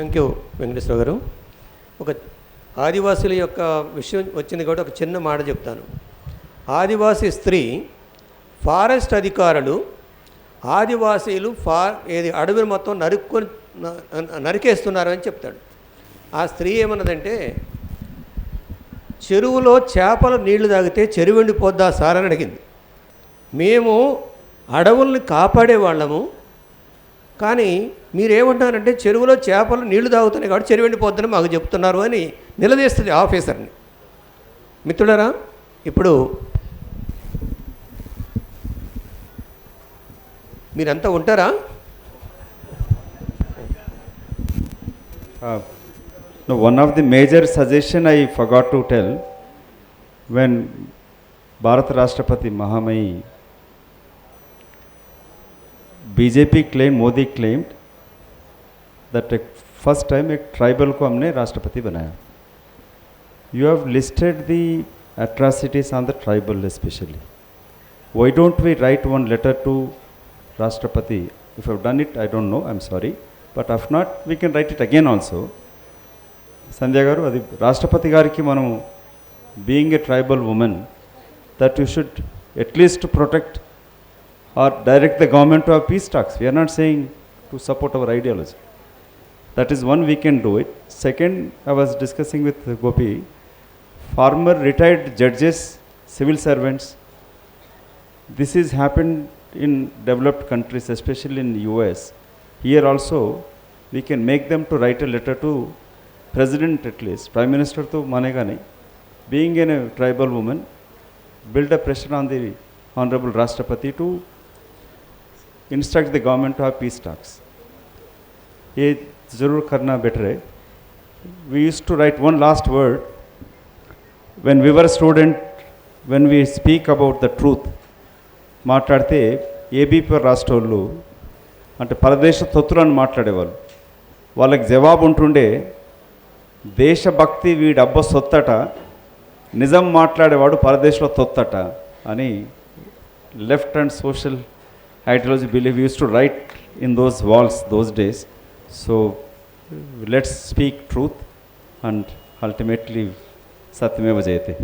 Thank you Venkateswara గారు. ఒక ఆదివాసుల యొక్క విషయం వచ్చింది కాబట్టి ఒక చిన్న మాట చెప్తాను. ఆదివాసీ స్త్రీ ఫారెస్ట్ అధికారులు ఆదివాసీలు అడవిని మొత్తం నరికేస్తున్నారు అని చెప్తాడు. ఆ స్త్రీ ఏమన్నదంటే, చెరువులో చేపలు నీళ్లు తాగితే చెరువు ఎండిపోద్దా సార్ అని అడిగింది. మేము అడవుల్ని కాపాడే వాళ్ళము, కానీ మీరేమంటున్నారంటే చెరువులో చేపలు నీళ్లు తాగుతున్నాయి కాబట్టి చెరువు ఎండిపోద్దని మాకు చెప్తున్నారు అని నిలదీస్తుంది ఆఫీసర్ని. మిత్రులారా, ఇప్పుడు మీరంతా ఉంటారా? No, one of the major suggestion I forgot to tell, when Bharat Rashtrapati Mahamayi BJP claimed, Modi claimed that first time एक tribal को हमने राष्ट्रपति बनाया. You have listed the atrocities on the tribal especially. Why don't we write one letter to Rashtrapati? If I've done it, I don't know, I'm sorry. But if not, we can write it again also. సంధ్య గారు, అది రాష్ట్రపతి గారికి మనం being a tribal women that you should at least protect or direct the government to have peace talks. We're not saying to support our ideology. That is one we can do it. Second, I was discussing with Gopi, former retired judges, civil servants, this is happened in developed countries, especially in US. Here also we can make them to write a letter to President, at least Prime Minister to manegani, being a tribal woman, build a pressure on the Honorable Rashtrapati to instruct the government to have peace talks. Ye zarur karna better hai. We used to write one last word when we were a student, when we speak about the truth, మాట్లాడితే ABP రాష్ట్రాలు అంటే పరదేశ తొత్తులను మాట్లాడేవాళ్ళు. వాళ్ళకి జవాబు ఉంటుండే, దేశభక్తి వీడబ్బ సొత్తట, నిజం మాట్లాడేవాడు పరదేశంలో తొత్తట అని left and social ideology believe use to write in those walls those days. So let's speak truth and ultimately సత్యమేవ జయతే.